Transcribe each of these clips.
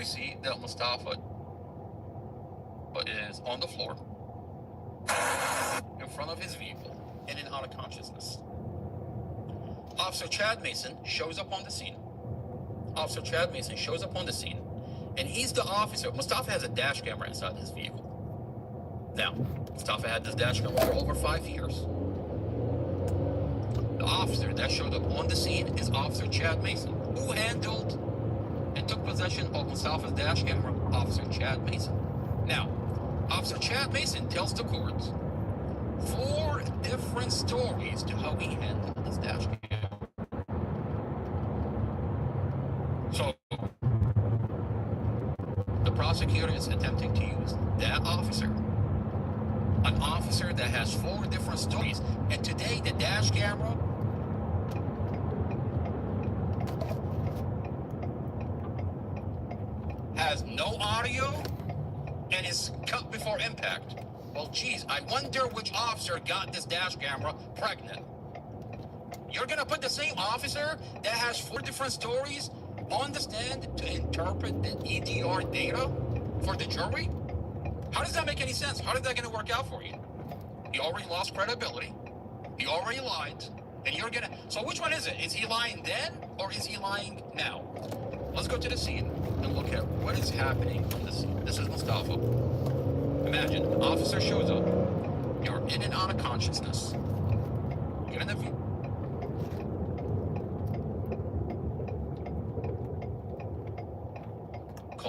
you see that Mustafa is on the floor in front of his vehicle, in and out of consciousness. Officer Chad Mason shows up on the scene. Officer Chad Mason shows up on the scene, and he's the officer. Mustafa has a dash camera inside his vehicle. Now, Mustafa had this dash camera for over 5 years. The officer that showed up on the scene is Officer Chad Mason, who handled and took possession of Mustafa's dash camera. Officer Chad Mason. Now, Officer Chad Mason tells the court 4 different stories to how he handled this dash camera. So, the prosecutor is attempting to use that officer, an officer that has 4 different stories, and today the dash camera has no audio and is cut before impact. Well, geez, I wonder which officer got this dash camera pregnant. You're gonna put the same officer that has 4 different stories on the stand to interpret the EDR data for the jury? How does that make any sense? How is that gonna work out for you? He already lost credibility. He already lied. And you're gonna... So which one is it? Is he lying then or is he lying now? Let's go to the scene and look at what is happening on the scene. This is Mustafa. Imagine, an officer shows up. You're in and out of consciousness. Get in the view.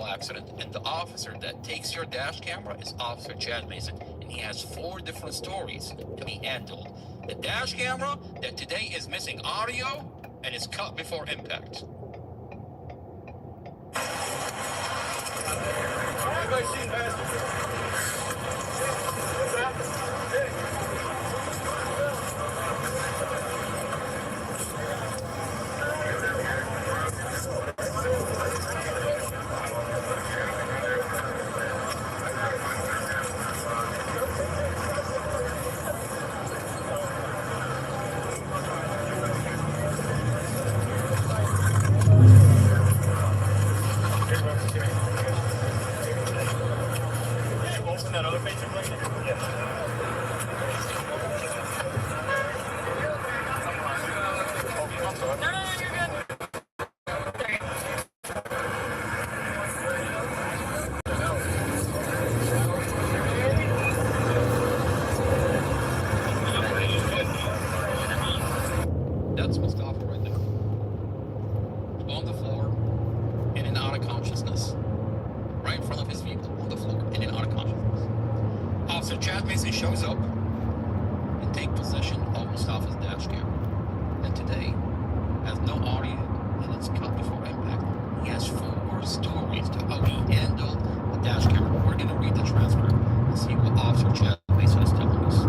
Accident, and the officer that takes your dash camera is Officer Chad Mason, and he has 4 different stories to be handled. The dash camera that today is missing audio and is cut before impact. Everybody seen That's Mustafa right there. On the floor, in and out of consciousness. Right in front of his vehicle, on the floor, in and out of consciousness. Officer Chad Mason shows up and takes possession of Mustafa's dash camera. And today has no audio and it's cut before impact. He has 4 stories to how he handled the dash camera. We're going to read the transcript and see what Officer Chad Mason is telling us.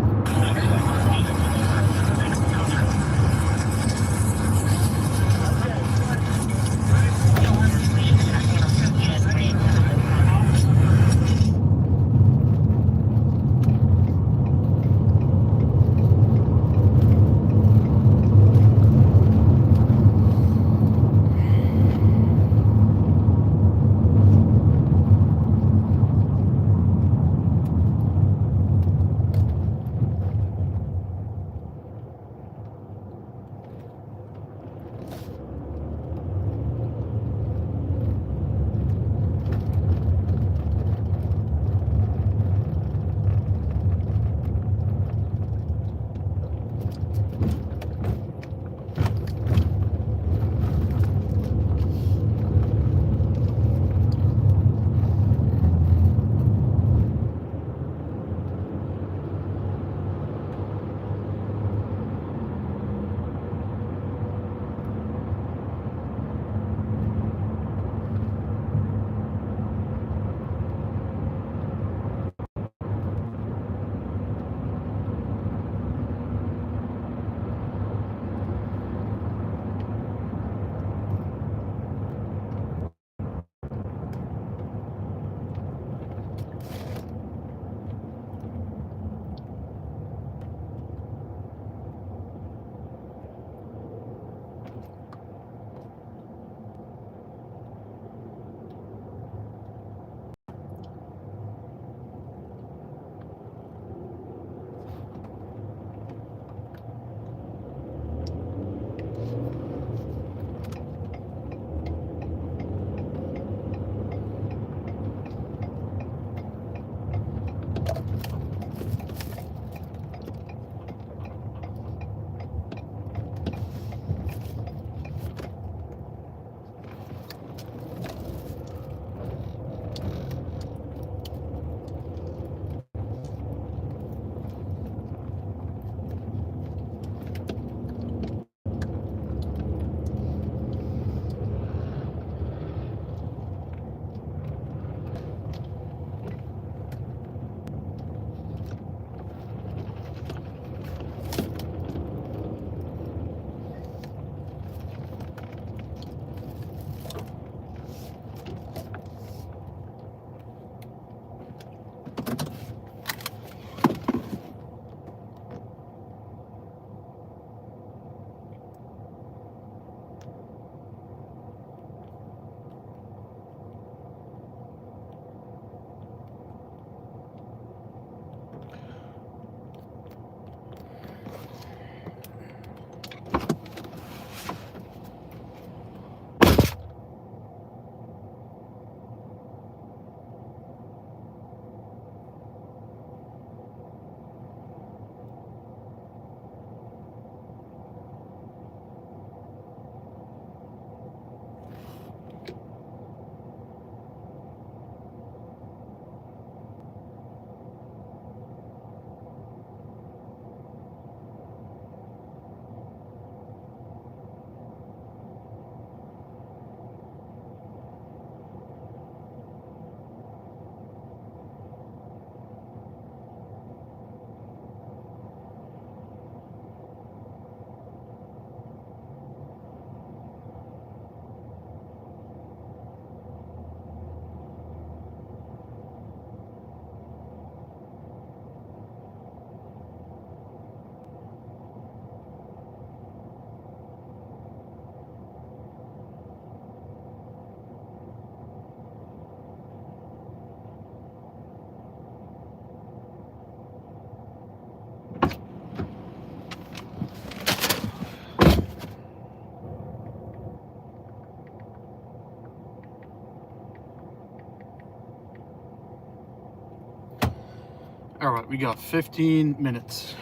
All right, we got 15 minutes.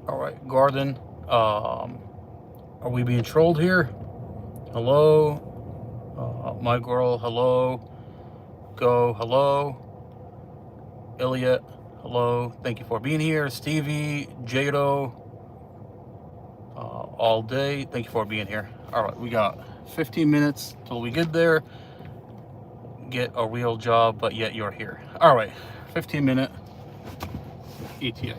All right, Garden. Are we being trolled here? Hello? My girl, hello. Go, hello. Elliot, hello. Thank you for being here. Stevie, Jado, all day. Thank you for being here. All right, we got 15 minutes till we get there. Get a real job, but yet you're here. All right, 15-minute ETA.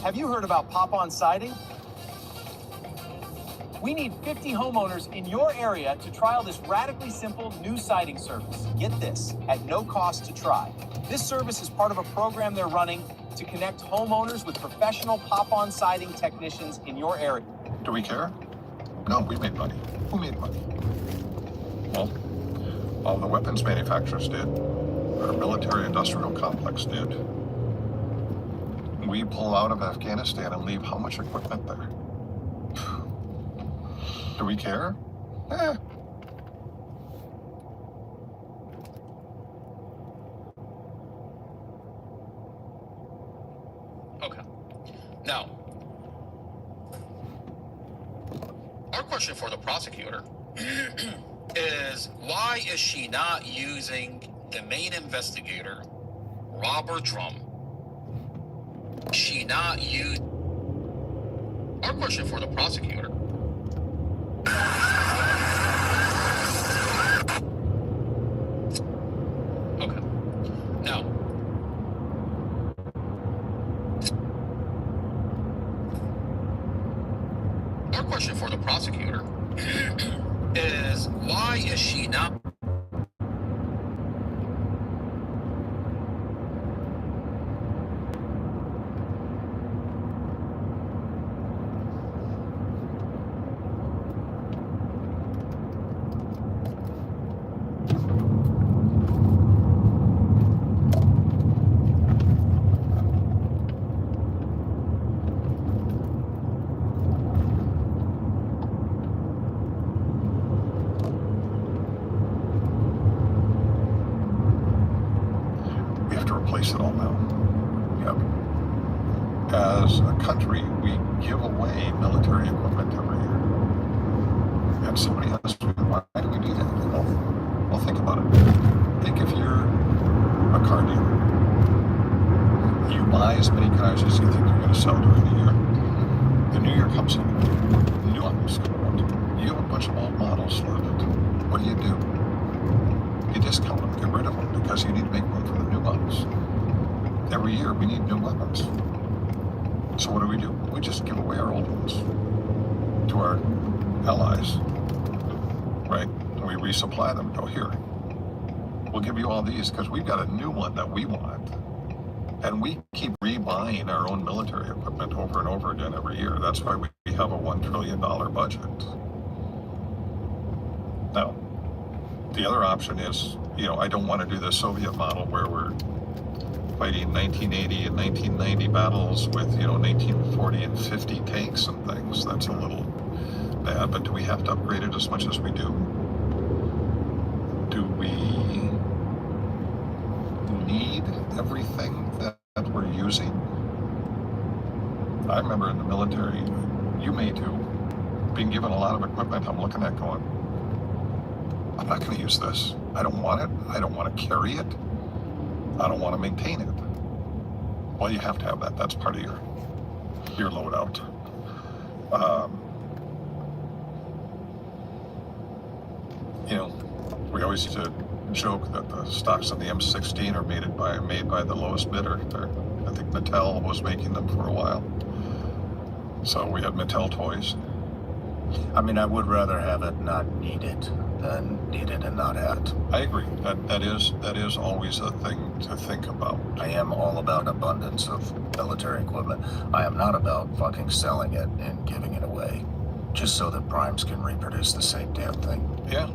Have you heard about Pop-On Siding? We need 50 homeowners in your area to trial this radically simple new siding service. Get this, at no cost to try. This service is part of a program they're running to connect homeowners with professional Pop-On Siding technicians in your area. Do we care? No, we made money. Who made money? Well, all the weapons manufacturers did. Our military industrial complex did. We pull out of Afghanistan and leave how much equipment there? Do we care? Eh. Okay. Now, our question for the prosecutor is, why is she not using the main investigator, Robert Drum? She not use. Our question for the prosecutor. Okay. Now, our question for the prosecutor is, why is she not? Replace it all now. Yep. As a country, we give away military equipment every year. And somebody asked me, why do we do that? Well, think about it. Think if you're a car dealer. You buy as many cars as you think you're going to sell during the year. The new year comes in. New models come out. You have a bunch of old models left. What do? You discount them, get rid of them, because you need to make room for the new models. Every year we need new weapons. So what do? We just give away our old ones to our allies, right? And we resupply them. Go, here, we'll give you all these because we've got a new one that we want. And we keep rebuying our own military equipment over and over again every year. That's why we have a $1 trillion budget. Now, the other option is, I don't want to do the Soviet model where we're fighting 1980 and 1990 battles with, 1940 and 50 tanks and things. That's a little bad, but do we have to upgrade it as much as we do? Do we need everything that we're using? I remember in the military, you may too, being given a lot of equipment. I'm looking at going, I'm not going to use this. I don't want it. I don't want to carry it. I don't want to maintain it. Well, you have to have that. That's part of your loadout. We always used to joke that the stocks on the M16 are made by the lowest bidder. I think Mattel was making them for a while. So we had Mattel toys. I mean, I would rather have it not needed than needed and not had. I agree. That is always a thing to think about. I am all about abundance of military equipment. I am not about fucking selling it and giving it away just so that primes can reproduce the same damn thing. Yeah.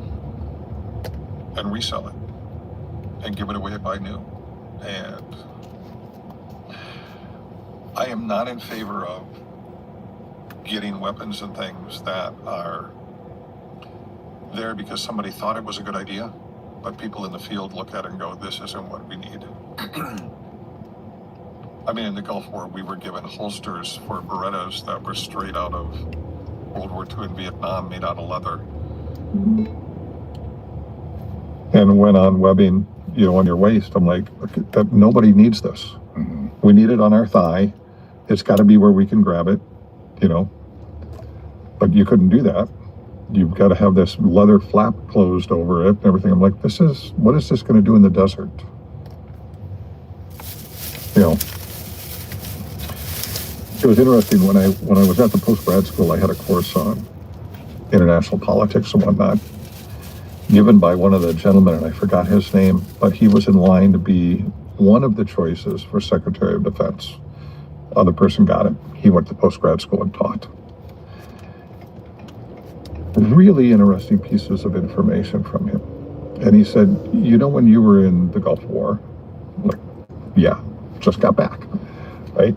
And resell it. And give it away by new. And I am not in favor of getting weapons and things that are there because somebody thought it was a good idea, but people in the field look at it and go, this isn't what we need. I mean, in the Gulf War, we were given holsters for Berettas that were straight out of World War II and Vietnam, made out of leather. And went on webbing, on your waist. I'm like, that nobody needs this. Mm-hmm. We need it on our thigh. It's got to be where we can grab it, But you couldn't do that. You've got to have this leather flap closed over it and everything. I'm like, what is this going to do in the desert? It was interesting when I was at the post-grad school, I had a course on international politics and whatnot, given by one of the gentlemen, and I forgot his name, but he was in line to be one of the choices for Secretary of Defense. Other person got it. He went to post-grad school and taught. Really interesting pieces of information from him. And he said, when you were in the Gulf War, I'm like, yeah, just got back, right?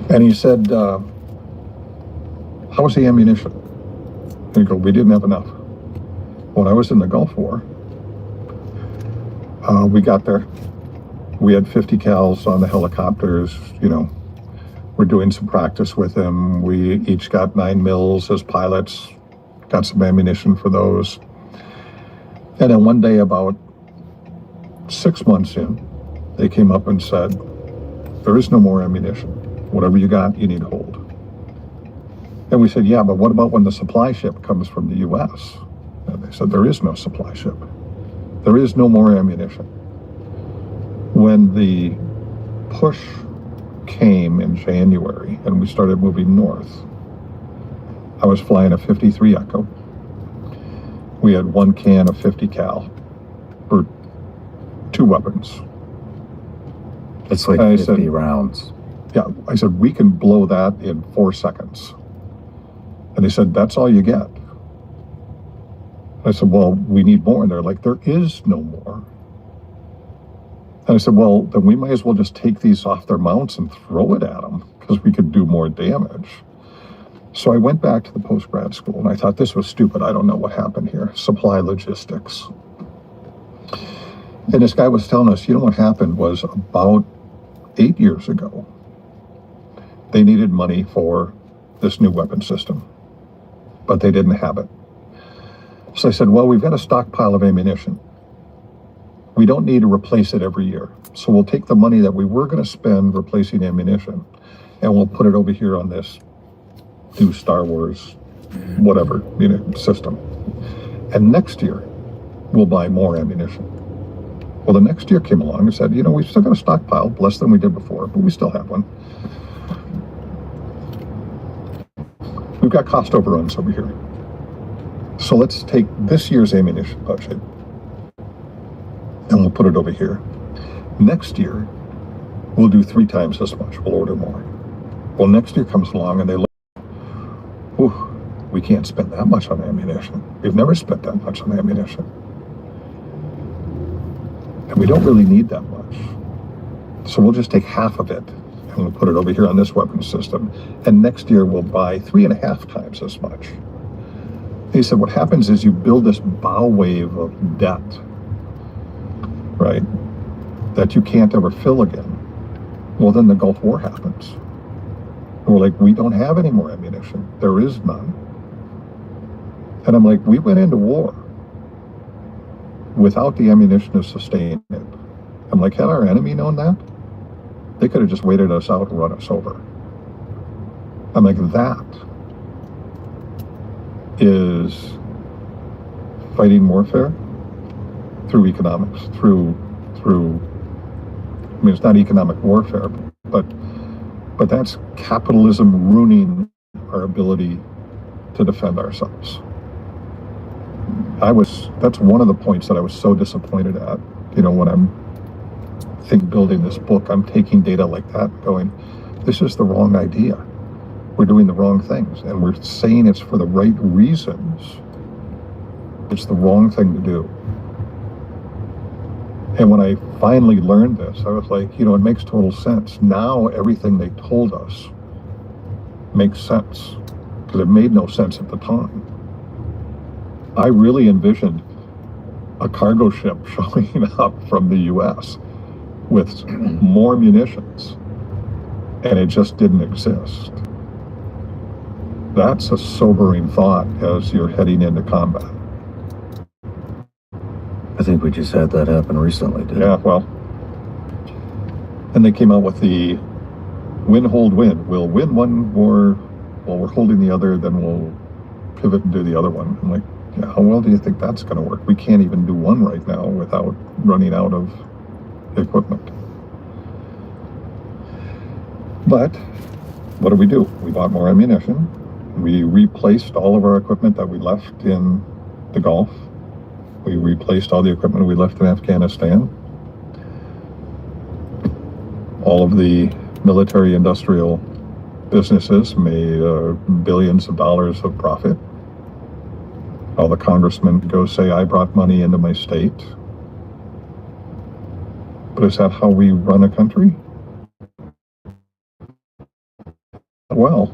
And he said, how was the ammunition? And he goes, we didn't have enough. When I was in the Gulf War, we got there. We had 50 cals on the helicopters, We're doing some practice with them. We each got 9 mils as pilots, got some ammunition for those. And then one day, about 6 months in, they came up and said, there is no more ammunition. Whatever you got, you need to hold. And we said, yeah, but what about when the supply ship comes from the U.S.? And they said, there is no supply ship. There is no more ammunition. When the push came in January and we started moving north, I was flying a 53 Echo. We had 1 can of 50 cal for 2 weapons. It's like I 50 said, rounds. Yeah, I said, we can blow that in 4 seconds. And they said, that's all you get. I said, well, we need more. And they're like, there is no more. And I said, well, then we might as well just take these off their mounts and throw it at them because we could do more damage. So I went back to the post-grad school and I thought this was stupid. I don't know what happened here. Supply logistics. And this guy was telling us, what happened was about 8 years ago, they needed money for this new weapon system, but they didn't have it. So I said, well, we've got a stockpile of ammunition. We don't need to replace it every year. So we'll take the money that we were going to spend replacing ammunition and we'll put it over here on this new Star Wars, whatever, system. And next year, we'll buy more ammunition. Well, the next year came along and said, we've still got a stockpile, less than we did before, but we still have one. We've got cost overruns over here. So let's take this year's ammunition budget and we'll put it over here. Next year, we'll do 3 times as much. We'll order more. Well, next year comes along and they look, we can't spend that much on ammunition. We've never spent that much on ammunition. And we don't really need that much. So we'll just take half of it and we'll put it over here on this weapons system. And next year we'll buy 3.5 times as much. He said, what happens is you build this bow wave of debt, right, that you can't ever fill again. Well, then the Gulf War happens. And we're like, we don't have any more ammunition. There is none. And I'm like, we went into war without the ammunition to sustain it. I'm like, had our enemy known that, they could have just waited us out and run us over. I'm like, that is fighting warfare through economics, through I mean, it's not economic warfare, but that's capitalism ruining our ability to defend ourselves. That's one of the points that I was so disappointed at, you know, when I'm building this book, I'm taking data like that going, this is the wrong idea. We're doing the wrong things, and we're saying it's for the right reasons. It's the wrong thing to do. And when I finally learned this, I was like, you know, it makes total sense. Now everything they told us makes sense, because it made no sense at the time. I really envisioned a cargo ship showing up from the US with more munitions, and it just didn't exist. That's a sobering thought as you're heading into combat. I think we just had that happen recently, didn't Yeah, well, and they came out with the win, hold, win. We'll win one more while we're holding the other, then we'll pivot and do the other one. I'm like, yeah, how well do you think that's going to work? We can't even do one right now without running out of equipment. But what do? We bought more ammunition. We replaced all of our equipment that we left in the Gulf. We replaced all the equipment we left in Afghanistan. All of the military industrial businesses made billions of dollars of profit. All the congressmen go say, I brought money into my state. But is that how we run a country? Well,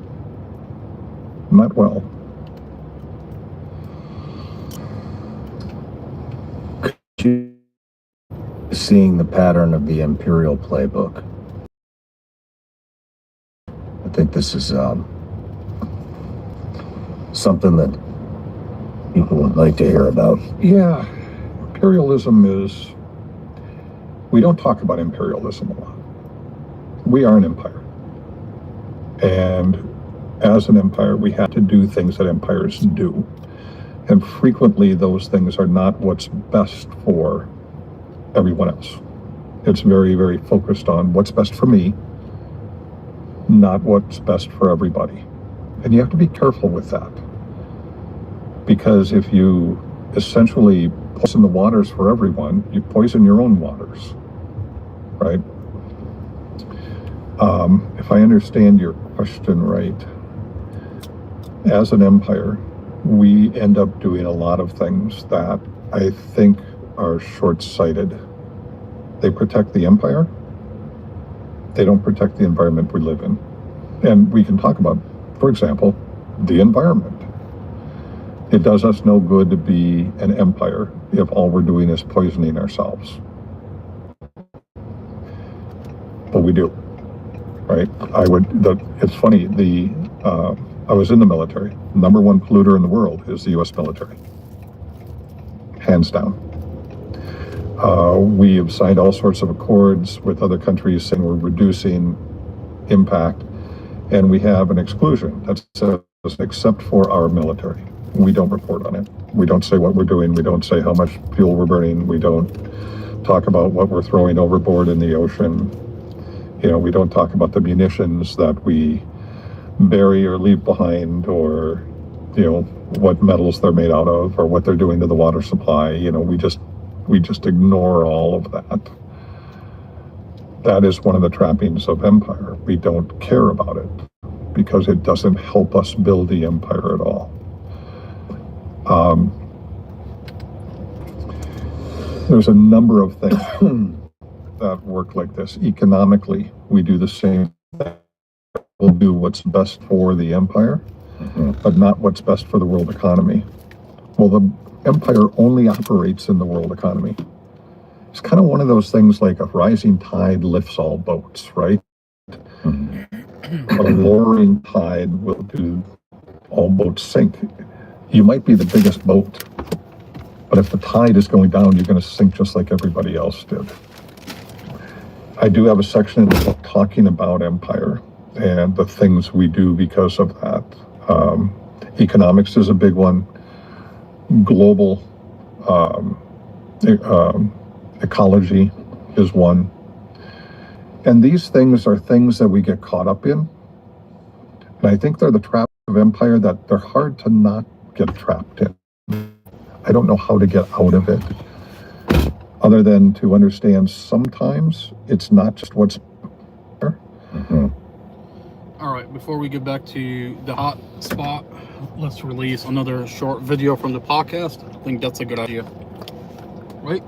not well. Seeing the pattern of the Imperial playbook. I think this is something that people would like to hear about. Yeah, imperialism is, we don't talk about imperialism a lot. We are an empire. And as an empire, we have to do things that empires do. And frequently those things are not what's best for everyone else. It's very, very focused on what's best for me, not what's best for everybody. And you have to be careful with that. Because if you essentially poison the waters for everyone, you poison your own waters, right? If I understand your question right, as an empire, we end up doing a lot of things that I think are short-sighted. They protect the empire. They don't protect the environment we live in. And we can talk about, for example, the environment. It does us no good to be an empire if all we're doing is poisoning ourselves. But we do, right? It's funny, I was in the military. Number one polluter in the world is the US military. Hands down. We have signed all sorts of accords with other countries saying we're reducing impact, and we have an exclusion that says, except for our military. We don't report on it. We don't say what we're doing. We don't say how much fuel we're burning. We don't talk about what we're throwing overboard in the ocean. You know, we don't talk about the munitions that we bury or leave behind, or, you know, what metals they're made out of, or what they're doing to the water supply. You know, we just ignore all of that. That is one of the trappings of empire. We don't care about it because it doesn't help us build the empire at all. There's a number of things that work like this. Economically, we do the same thing. We'll do what's best for the empire, but not what's best for the world economy. Well, the empire only operates in the world economy. It's kind of one of those things like a rising tide lifts all boats, right? But a lowering tide will do all boats sink. You might be the biggest boat, but if the tide is going down, you're going to sink just like everybody else did. I do have a section in the book talking about empire and the things we do because of that. Economics is a big one. Global ecology is one. And these things are things that we get caught up in. And I think they're the trap of empire that they're hard to not get trapped in. I don't know how to get out of it, other than to understand sometimes it's not just what's there. All right, before we get back to the hot spot, let's release another short video from the podcast. I think that's a good idea. Right?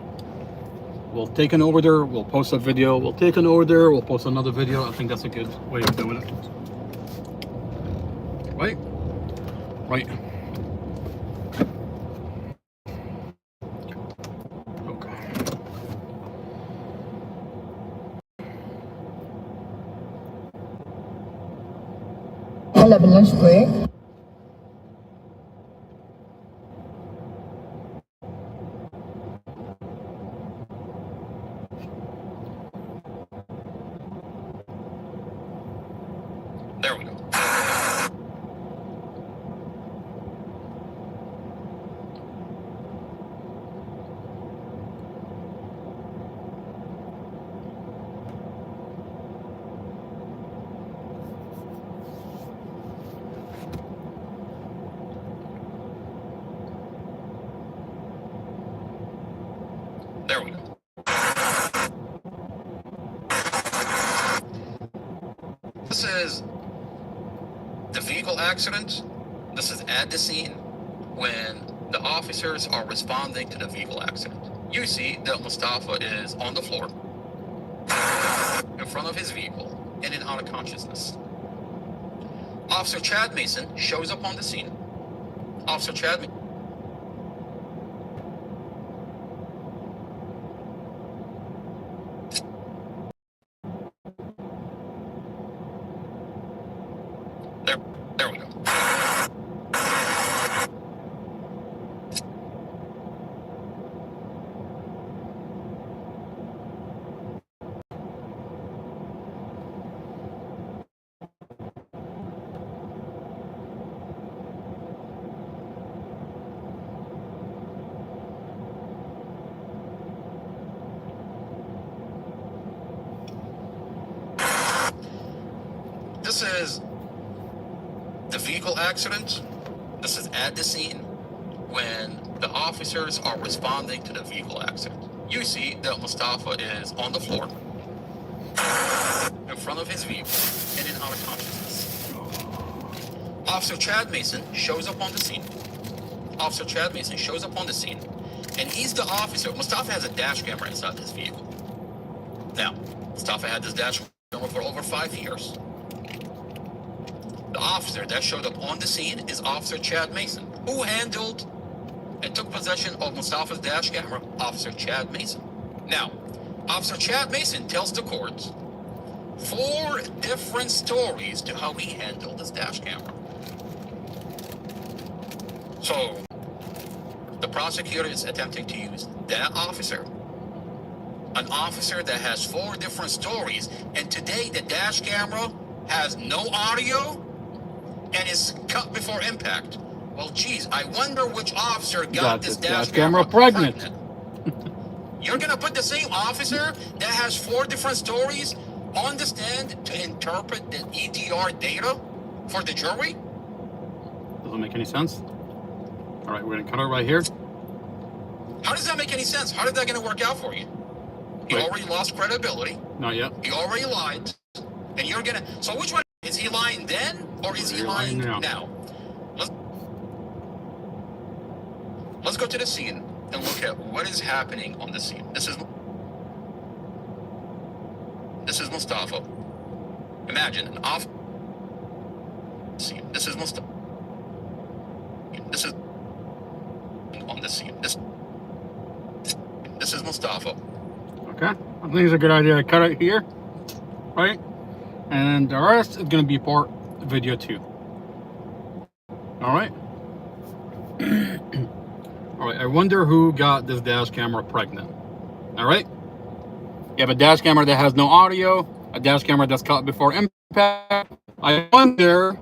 We'll take an over there, we'll post a video, we'll take an over there, we'll post another video. I think that's a good way of doing it. Right? Right. Have a lunch break. There we go. There we go. This is the vehicle accident. This is at the scene when the officers are responding to the vehicle accident. You see that Mustafa is on the floor in front of his vehicle and in out of consciousness. Officer Chad Mason shows up on the scene. Officer Chad Mason. There we go. This is the vehicle accident. This is at the scene when the officers are responding to the vehicle accident. You see that Mustafa is on the floor in front of his vehicle and in out of consciousness. Officer Chad Mason shows up on the scene. Officer Chad Mason shows up on the scene, and he's the officer. Mustafa has a dash camera inside his vehicle. Now, Mustafa had this dash camera for over 5 years. The officer that showed up on the scene is Officer Chad Mason, who handled and took possession of Mustafa's dash camera. Officer Chad Mason. Now, Officer Chad Mason tells the court 4 different stories to how he handled his dash camera. So, the prosecutor is attempting to use that officer, an officer that has 4 different stories, and today the dash camera has no audio and is cut before impact. Well, geez, I wonder which officer got this dash camera pregnant. You're gonna put the same officer that has 4 different stories on the stand to interpret the EDR data for the jury? Doesn't make any sense. All right, we're gonna cut it right here. How does that make any sense? How is that gonna work out for you? He already lost credibility. Not yet. He already lied. And you're gonna, so which one, is he lying then or is he lying now? Let's go to the scene and look at what is happening on the scene. This is Mustafa. Imagine an off scene. This is Mustafa. This is on the scene. This is Mustafa. Okay, I think it's a good idea to cut it here, right? And the rest is going to be part video 2. All right. All right, I wonder who got this dash camera pregnant. All right. You have a dash camera that has no audio, a dash camera that's caught before impact. I wonder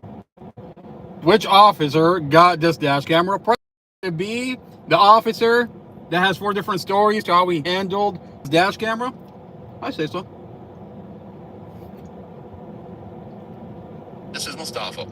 which officer got this dash camera pregnant. Could it be the officer that has 4 different stories to how he handled his dash camera? I say so. This is Mustafa.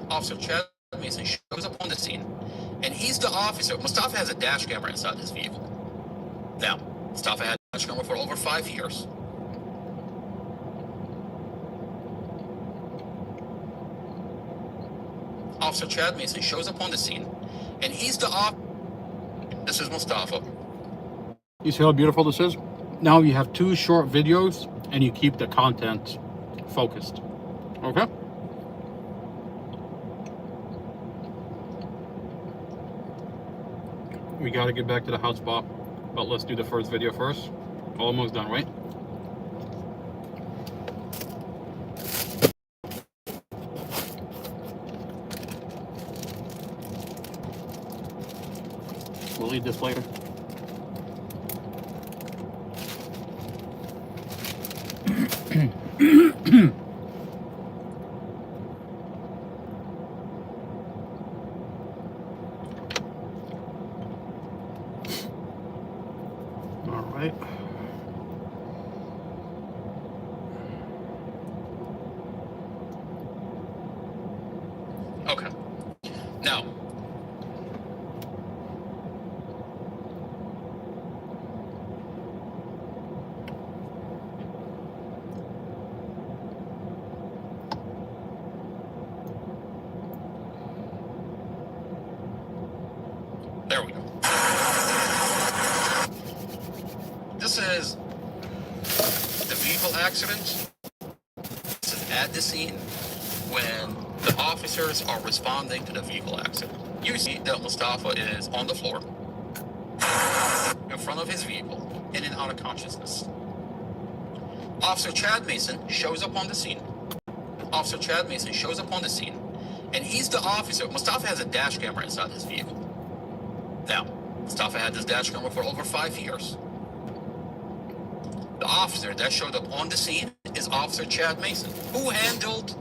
Officer Chad Mason shows up on the scene, and he's the officer. Mustafa has a dash camera inside his vehicle. Now, Mustafa had a dash camera for over 5 years. Officer Chad Mason shows up on the scene, and he's the This is Mustafa. You see how beautiful this is? Now you have 2 short videos, and you keep the content focused. Okay? We got to get back to the hotspot, but let's do the first video first. Almost done, right? We'll leave this later. All right. Okay. Now, there we go. This is the vehicle accident. This is at the scene when the officers are responding to the vehicle accident. You see that Mustafa is on the floor in front of his vehicle, in and out of consciousness. Officer Chad Mason shows up on the scene. Officer Chad Mason shows up on the scene, and he's the officer. Mustafa has a dash camera inside his vehicle. Now, Mustafa had this dash camera for over 5 years. The officer that showed up on the scene is Officer Chad Mason, who handled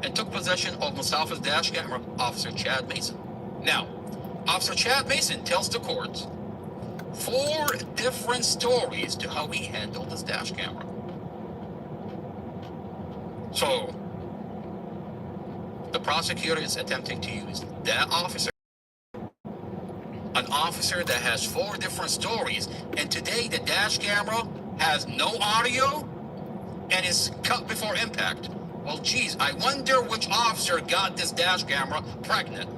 and took possession of Mustafa's dash camera. Officer Chad Mason. Now, Officer Chad Mason tells the court 4 different stories to how he handled his dash camera. So, the prosecutor is attempting to use that officer, an officer that has 4 different stories, and today the dash camera has no audio and is cut before impact. Well, geez, I wonder which officer got this dash camera pregnant.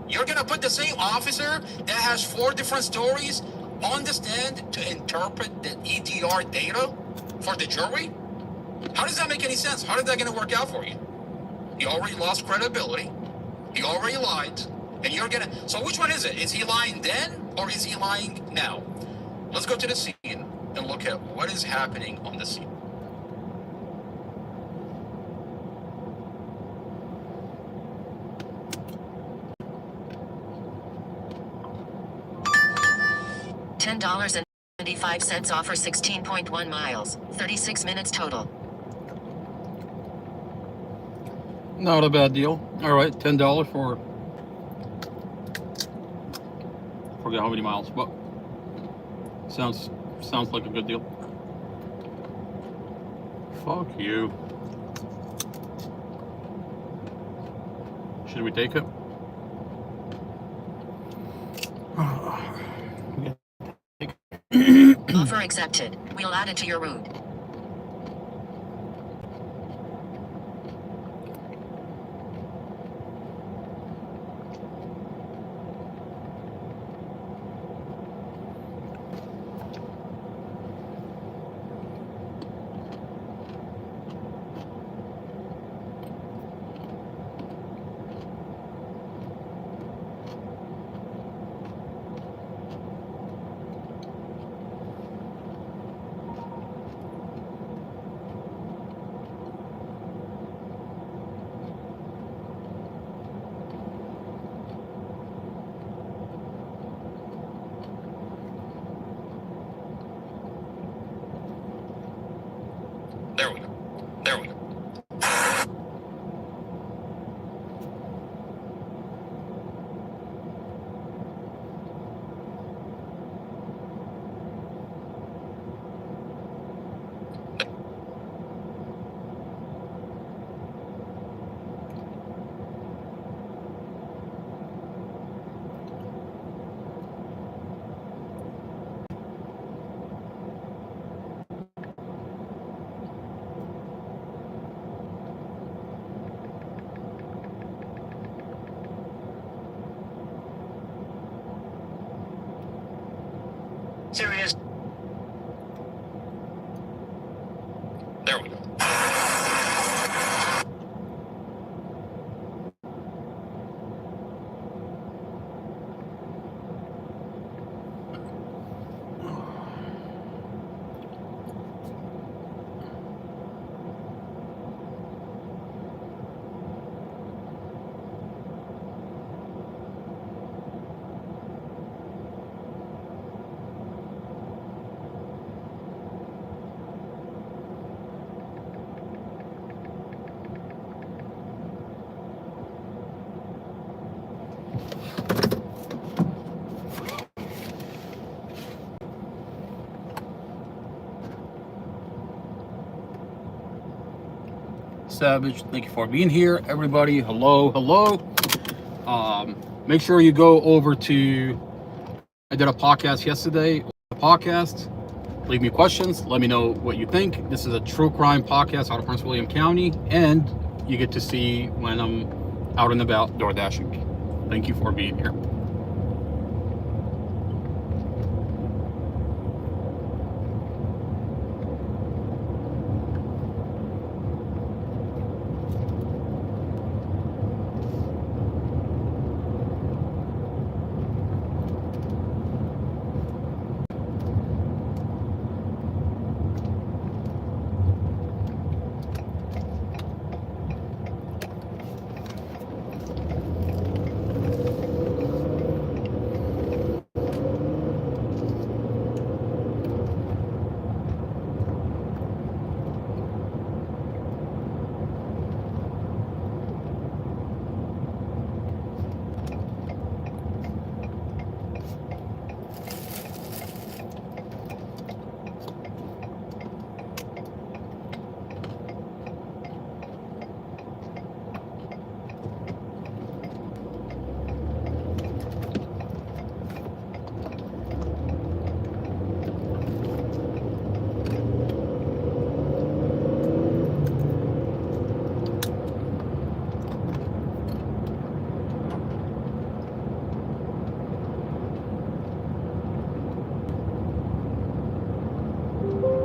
You're gonna put the same officer that has 4 different stories on the stand to interpret the EDR data for the jury? How does that make any sense? How is that gonna work out for you? He already lost credibility. He already lied. And you're gonna... So which one is it? Is he lying then or is he lying now? Let's go to the scene and look at what is happening on the scene. $10.75 offer 16.1 miles, 36 minutes total. Not a bad deal. All right, $10 for, forget how many miles, but sounds like a good deal. Fuck you. Should we take it? Offer accepted. We'll add it to your route. There we go. There we go. Serious. There we go. Savage, thank you for being here. Everybody, hello. Make sure you go over to, I did a podcast yesterday, leave me questions, let me know what you think. This is a true crime podcast out of Prince William County, and you get to see when I'm out and about door dashing. Thank you for being here.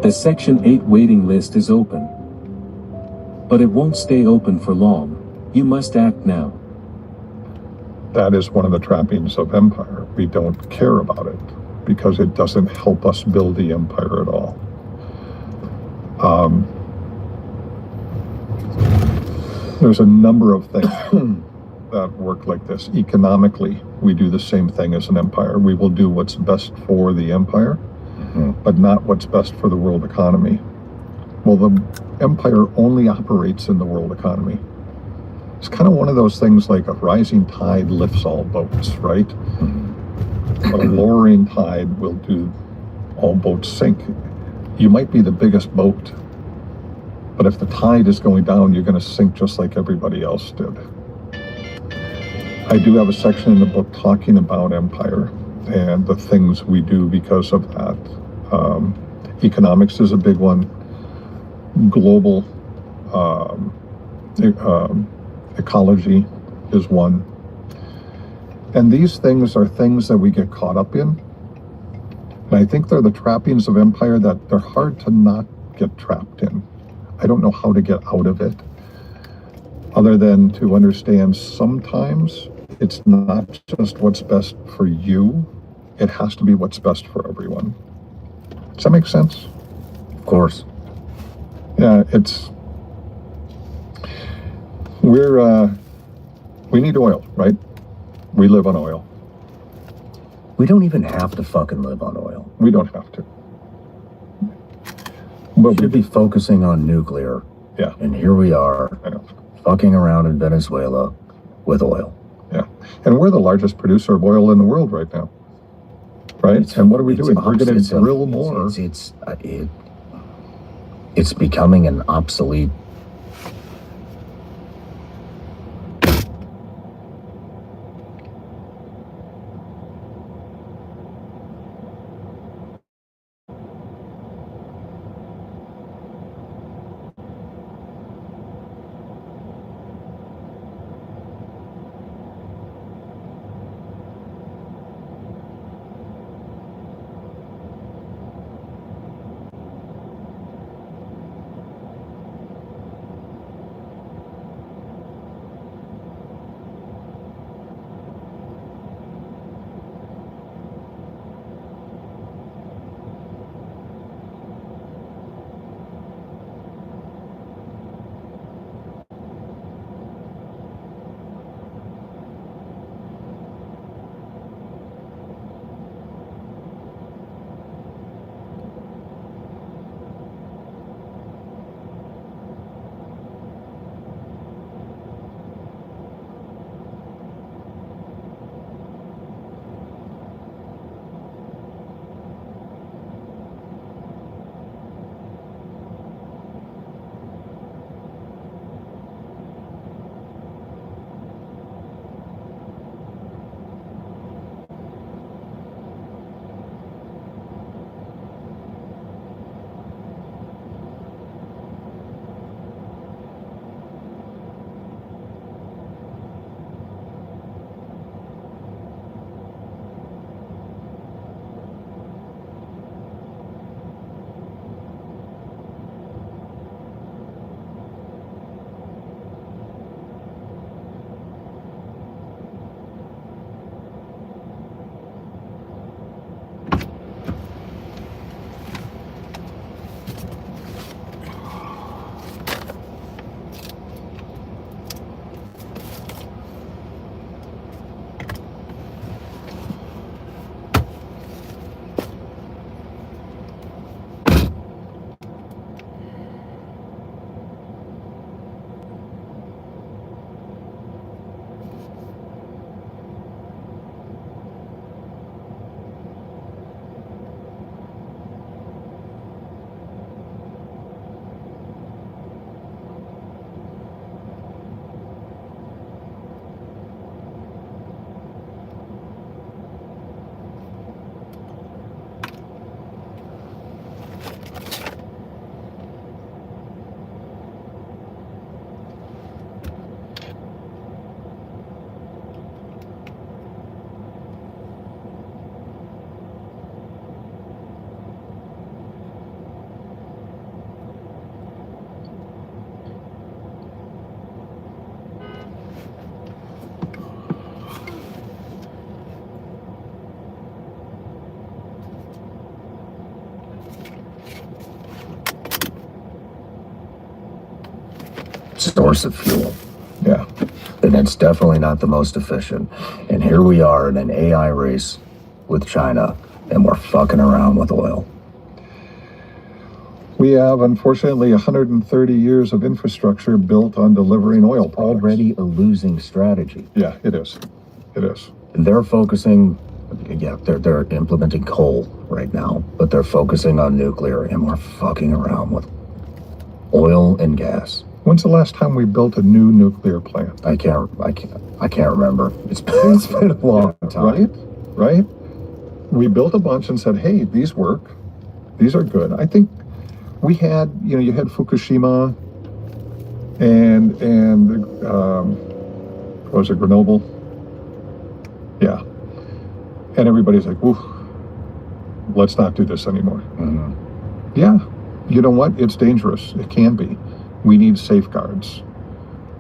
The Section 8 waiting list is open. But it won't stay open for long. You must act now. That is one of the trappings of empire. We don't care about it because it doesn't help us build the empire at all. There's a number of things that work like this. Economically, we do the same thing as an empire. We will do what's best for the empire, but not what's best for the world economy. Well, the empire only operates in the world economy. It's kind of one of those things like a rising tide lifts all boats, right? But a lowering tide will do all boats sink. You might be the biggest boat, but if the tide is going down, you're going to sink just like everybody else did. I do have a section in the book talking about empire and the things we do because of that. Economics is a big one. Global ecology is one. And these things are things that we get caught up in. And I think they're the trappings of empire that they're hard to not get trapped in. I don't know how to get out of it, other than to understand sometimes it's not just what's best for you, it has to be what's best for everyone. Does that make sense? Of course. Yeah, we need oil, right? We live on oil. We don't even have to fucking live on oil. We don't have to. We But should be focusing on nuclear. Yeah. And here we are, I know. fucking around in Venezuela with oil. Yeah. And we're the largest producer of oil in the world right now. Right? And what are we doing? We're going to drill more. It's becoming an obsolete. Source of fuel. Yeah. And it's definitely not the most efficient. And here we are in an AI race with China, and we're fucking around with oil. We have, unfortunately, 130 years of infrastructure built on delivering oil products. Already a losing strategy. Yeah, it is. It is. They're focusing, yeah, they're implementing coal right now, but they're focusing on nuclear, and we're fucking around with oil and gas. When's the last time we built a new nuclear plant? I can't remember. It's been a long time. Right? We built a bunch and said, hey, these work. These are good. I think we had, you had Fukushima and what was it, Grenoble? Yeah. And everybody's like, woo, let's not do this anymore. Mm-hmm. Yeah. You know what? It's dangerous. It can be. We need safeguards.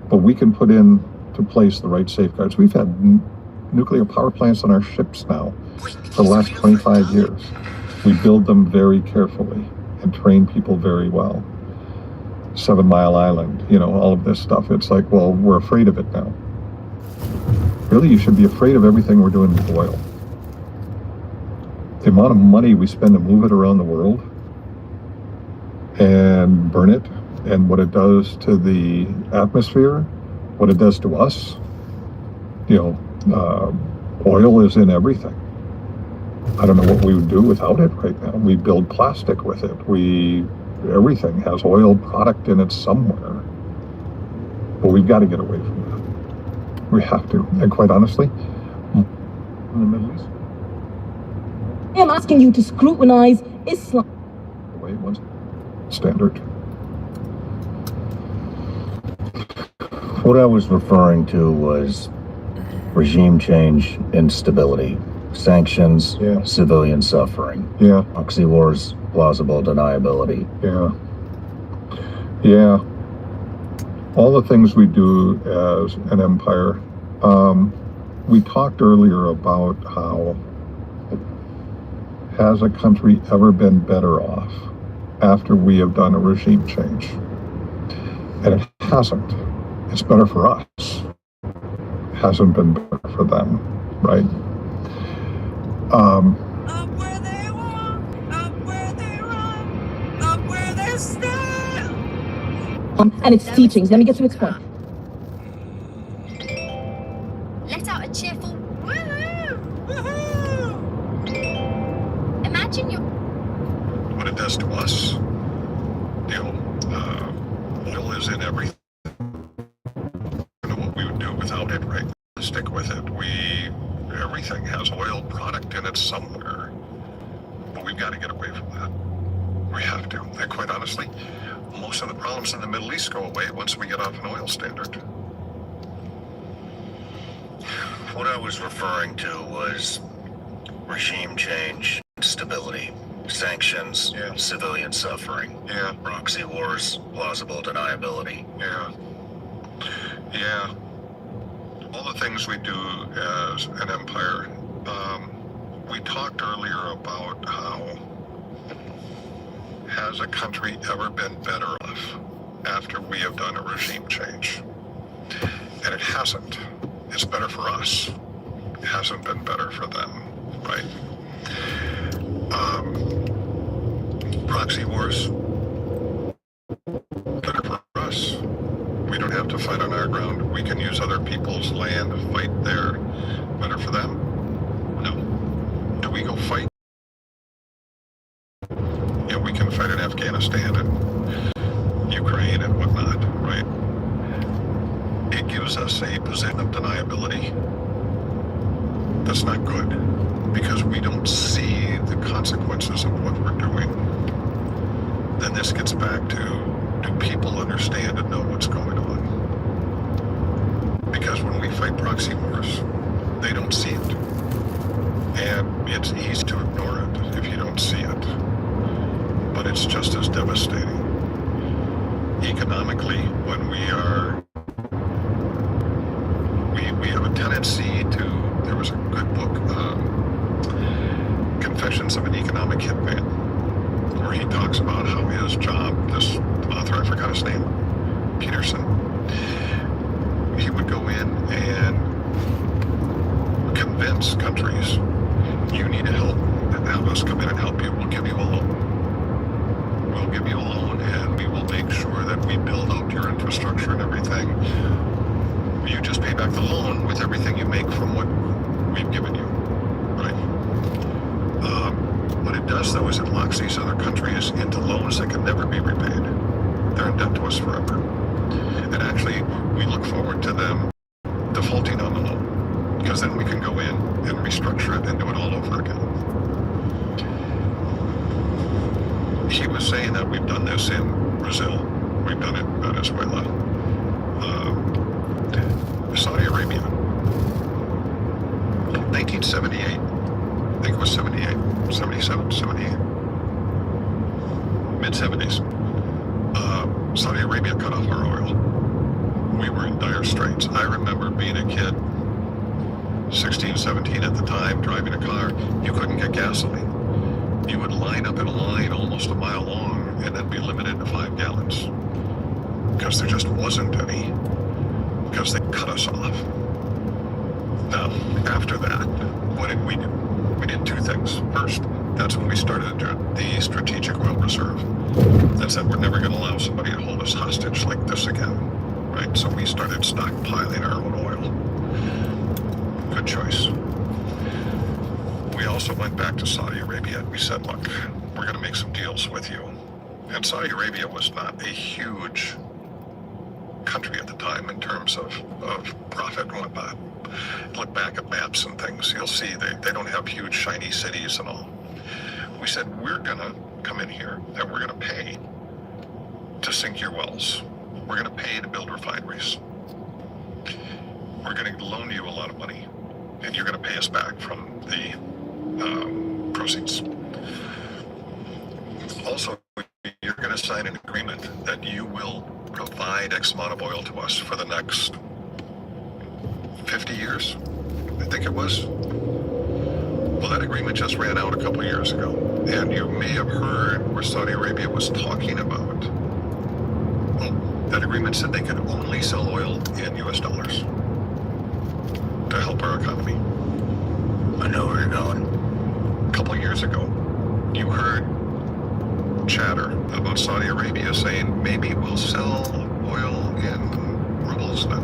But we can put into place the right safeguards. We've had nuclear power plants on our ships now for the last 25 years. We build them very carefully and train people very well. 7 Mile Island, all of this stuff. It's like, well, we're afraid of it now. Really, you should be afraid of everything we're doing with oil. The amount of money we spend to move it around the world and burn it, and what it does to the atmosphere, what it does to us. Oil is in everything. I don't know what we would do without it right now. We build plastic with it. Everything has oil product in it somewhere. But we've got to get away from that. We have to. And quite honestly, in the Middle East, I'm asking you to scrutinize Islam. the way it was standard. What I was referring to was regime change, instability, sanctions, Yeah. civilian suffering, Yeah, proxy wars, plausible deniability. yeah. All the things we do as an empire. We talked earlier about how has a country ever been better off after we have done a regime change? And it hasn't. It's better for us. It hasn't been better for them, right? Up where they walk, up where they run, up where they stand. And its teachings. Let me get to its point. Let out a cheerful Woohoo! Woohoo! imagine your What it does to us, oil is in everything. I don't know what we would do without it, right? Stick with it. Everything has oil product in it somewhere. But we've got to get away from that. We have to. And quite honestly, most of the problems in the Middle East go away once we get off an oil standard. What I was referring to was regime change, stability, sanctions, Yeah. civilian suffering, Yeah, proxy wars, plausible deniability. yeah. All the things we do as an empire. We talked earlier about how has a country ever been better off after we have done a regime change? And it hasn't. It's better for us. It hasn't been better for them, right? Proxy wars, better for us. We don't have to fight on our ground. We can use other people's land to fight there. Better for them? No. Do we go fight? Yeah, we can fight in Afghanistan and Ukraine and whatnot, right? It gives us a position of deniability. That's not good because we don't see the consequences of what we're doing. Then this gets back to, do people understand and know what's going on? Because when we fight proxy wars, they don't see it. And it's easy to ignore it if you don't see it. But it's just as devastating. Economically, when we have a tendency to, there was a good book, Confessions of an Economic Hitman, where he talks about how his job, this author, I forgot his name, Peterson, he would go in and convince countries, you need to have us come in and help you, we'll give you a loan. we'll give you a loan and we will make sure that we build out your infrastructure and everything. You just pay back the loan with everything you make from what we've given you, right? What it does, though, is it locks these other countries into loans that can never be repaid. They're in debt to us forever. And actually, we look forward to them defaulting on the loan, because then we can go in and restructure it and do it all over again. He was saying that we've done this in Brazil, we've done it in Venezuela, Saudi Arabia. 1978, I think it was 78, 77, 78, mid-70s. Saudi Arabia cut off our oil. We were in dire straits. I remember being a kid, 16, 17 at the time, driving a car. You couldn't get gasoline. You would line up in a line almost a mile long and then be limited to 5 gallons. Because there just wasn't any. Because they cut us off. Now, after that, what did we do? We did 2 things. First, that's when we started the Strategic Oil Reserve. That said, we're never going to allow somebody to hold us hostage like this again, right? So we started stockpiling our own oil. Good choice. We also went back to Saudi Arabia and we said, look, we're going to make some deals with you. And Saudi Arabia was not a huge country at the time in terms of profit and whatnot. Look back at maps and things, you'll see they don't have huge shiny cities and all. We said, we're gonna come in here and we're gonna pay to sink your wells. We're gonna pay to build refineries. We're gonna loan you a lot of money and you're gonna pay us back from the proceeds. Also, you're gonna sign an agreement that you will provide X amount of oil to us for the next 50 years, I think it was. Well, that agreement just ran out a couple years ago, and you may have heard where Saudi Arabia was talking about. Oh, that agreement said they could only sell oil in US dollars to help our economy. I know where you're going. A couple years ago, you heard chatter about Saudi Arabia saying maybe we'll sell oil in rubles now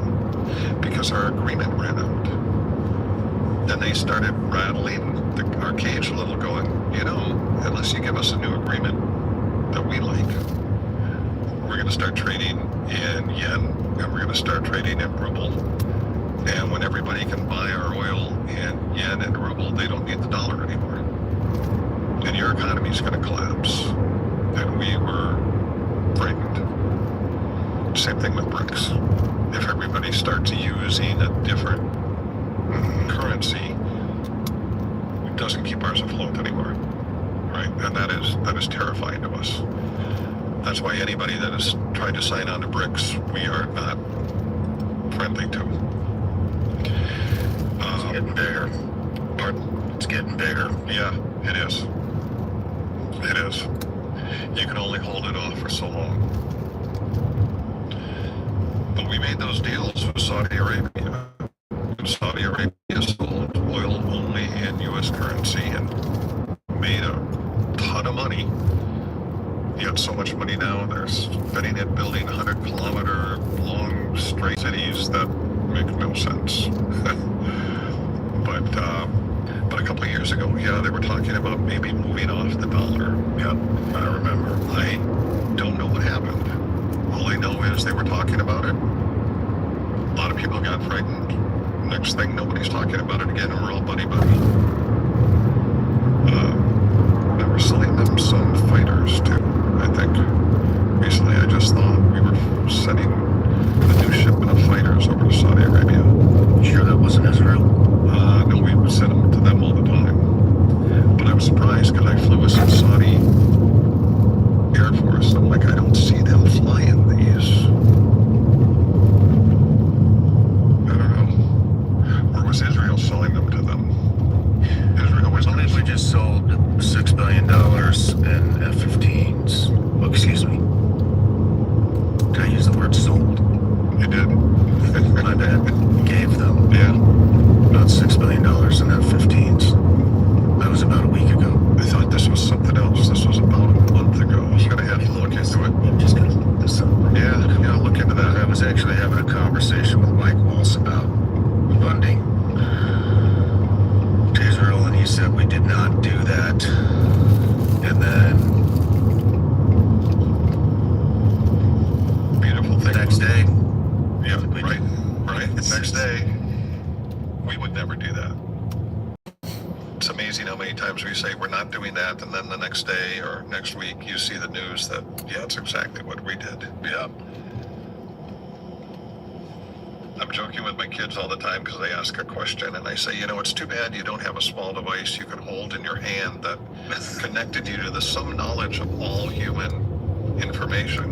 because our agreement ran out. Then they started rattling our cage a little, going, you know, unless you give us a new agreement that we like, we're going to start trading in yen and we're going to start trading in ruble. And when everybody can buy our oil in yen and ruble, they don't need the dollar anymore. And your economy is going to collapse. And we were frightened. Same thing with BRICS. If everybody starts using a different currency, it doesn't keep ours afloat anymore, right? And that is terrifying to us. That's why anybody that has tried to sign on to BRICS, we are not friendly to. It's getting bigger. Pardon? It's getting bigger. Yeah, it is. It is. You can only hold it off for so long. But we made those deals with Saudi Arabia. And Saudi Arabia sold oil only in U.S. currency and made a ton of money. Yet so much money now, they're spending it building 100-kilometer long straight cities that make no sense. But a couple of years ago, yeah, they were talking about maybe moving off the dollar. Yeah, I remember. I don't know what happened. All I know is they were talking about it. A lot of people got frightened. Next thing, nobody's talking about it again, and we're all buddy-buddy. They were selling them some fighters, too, I think. Recently, I just thought we were sending a new shipment of fighters over to Saudi Arabia. You sure that wasn't Israel? No, we would send them to them all the time. But I was surprised because I flew with some Saudi Air Force. I'm like, I don't see them flying these. I don't know. Or was Israel selling them to them? Israel was. I believe we just sold $6 billion in F-15s. Oh, excuse me. Did I use the word sold? You did. My bad. Gave them. Yeah. About $6 billion in F-15s. That was about a week ago. I thought this was something else. This was about a month ago. You're gonna have said we did not do that. And then Beautiful the thing. next day, Yeah, right. Next day, we would never do that. It's amazing how many times we say we're not doing that, and then the next day or next week you see the news that, yeah, it's exactly what we did. Yeah. I'm joking with my kids all the time because they ask a question and I say, you know, it's too bad you don't have a small device you can hold in your hand that connected you to the some knowledge of all human information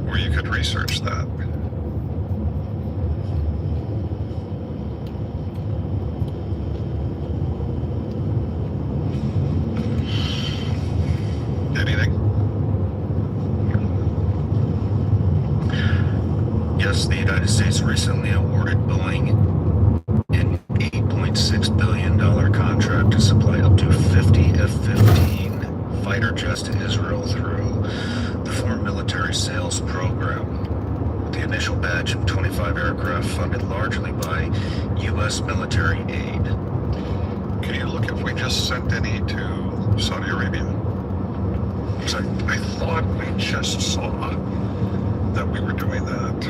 where you could research that. Anything? yes, the United States recently awarded Boeing an $8.6 billion contract to supply up to 50 F-15 fighter jets to Israel through the Foreign Military Sales Program. The initial batch of 25 aircraft funded largely by U.S. military aid. Can you look if we just sent any to Saudi Arabia? Because I thought we just saw that we were doing that.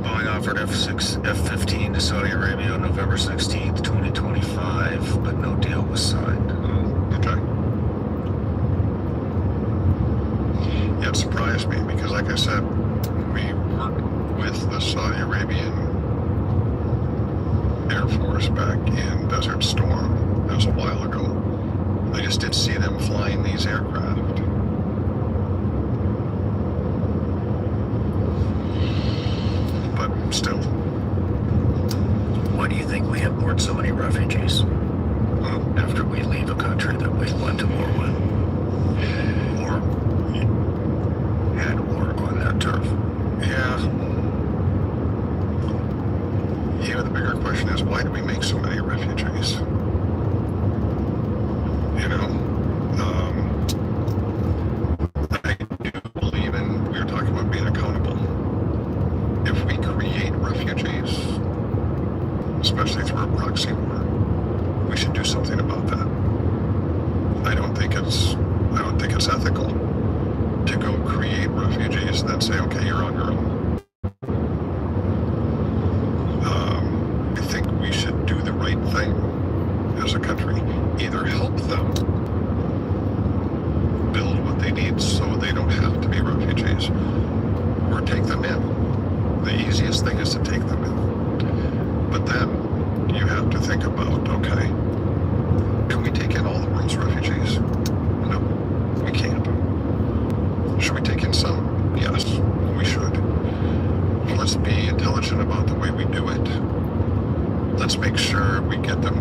Boeing offered F-15 to Saudi Arabia on November 16th, 2025, but no deal was signed. Okay. Yeah, it surprised me because, like I said, we worked with the Saudi Arabian Air Force back in Desert Storm. That was a while ago. I just did see them flying these aircraft. But still. Why do you think we import so many refugees after we leave a country that we went to war with? Or had war on that turf? Yeah. You know, the bigger question is, why do we make so many refugees? You know, I do believe in, we were talking about being accountable. If we create refugees, especially through a proxy war, we should do something about that. I don't think it's ethical to go create refugees and then say, okay, you're on your own. I think we should do the right thing as a country. Either help them build what they need so they don't have to be refugees, or take them in. The easiest thing is to take them in. But then you have to think about, okay, can we take in all the world's refugees? No, we can't. Should we take in some? Yes, we should. But let's be intelligent about the way we do it. Let's make sure we get them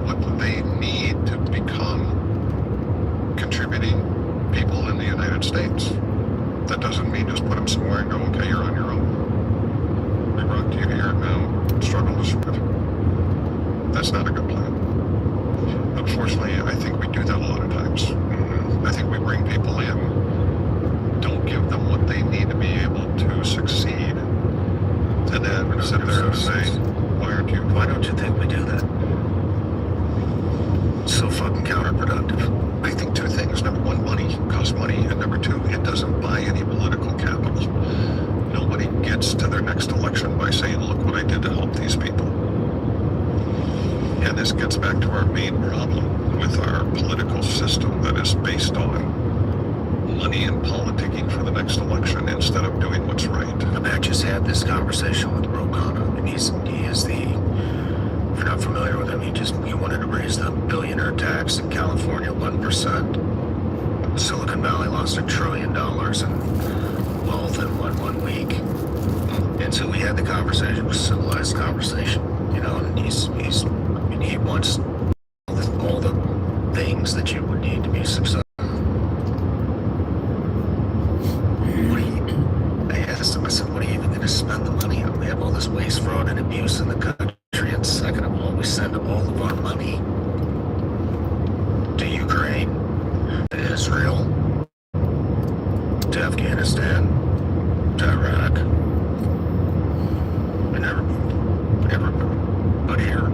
what they need to become contributing people in the United States. That doesn't mean just put them somewhere and go, okay, you're on your own. We brought you here now, struggle to survive. That's not a good plan. Unfortunately, I think we do that a lot of times. I think we bring people in, don't give them what they need to be able to succeed, and then sit there and say, why don't you think we do that? It's so fucking counterproductive. I think two things. Number one, money costs money, and number two, it doesn't buy any political capital. Nobody gets to their next election by saying, look what I did to help these people. And this gets back to our main problem with our political system that is based on money and politicking for the next election instead of doing what's right. I just had this conversation with Ro Khanna, and he is the, if you're not familiar with him, he wanted to raise the billionaire tax in California 1%. Silicon Valley lost $1 trillion in wealth in one week. And so we had the conversation, it was a civilized conversation, you know, and he wants all the things that you would need to be successful. I asked him, I said, what are you even going to spend the money on? We have all this waste, fraud, and abuse in the country. And second of all, we send all of our money to Ukraine, to Israel, to Afghanistan, to Iraq, and everybody here.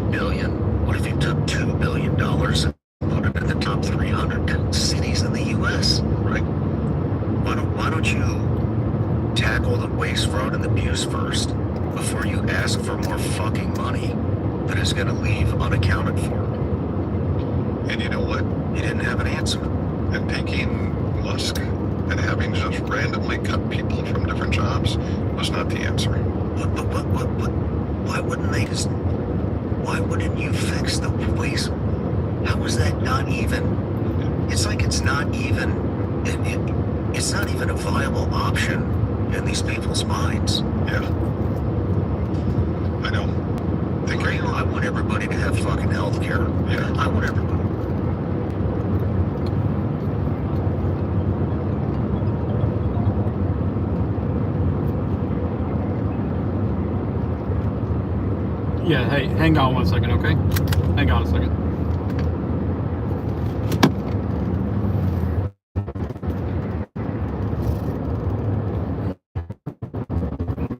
$1 billion. What if you took $2 billion and put it in the top 300 cities in the U.S., right? Why don't you tackle the waste, fraud, and abuse first before you ask for more fucking money that is going to leave unaccounted for? And you know what? You didn't have an answer. And taking Musk and having just randomly cut people from different jobs was not the answer. What? Why wouldn't they just... Why wouldn't you fix the waste? How is that not even... It's like it's not even... It's not even a viable option in these people's minds. Yeah. I know. I want everybody to have fucking health care. Yeah. I want everybody. Yeah, hey, hang on one second, okay? Hang on a second.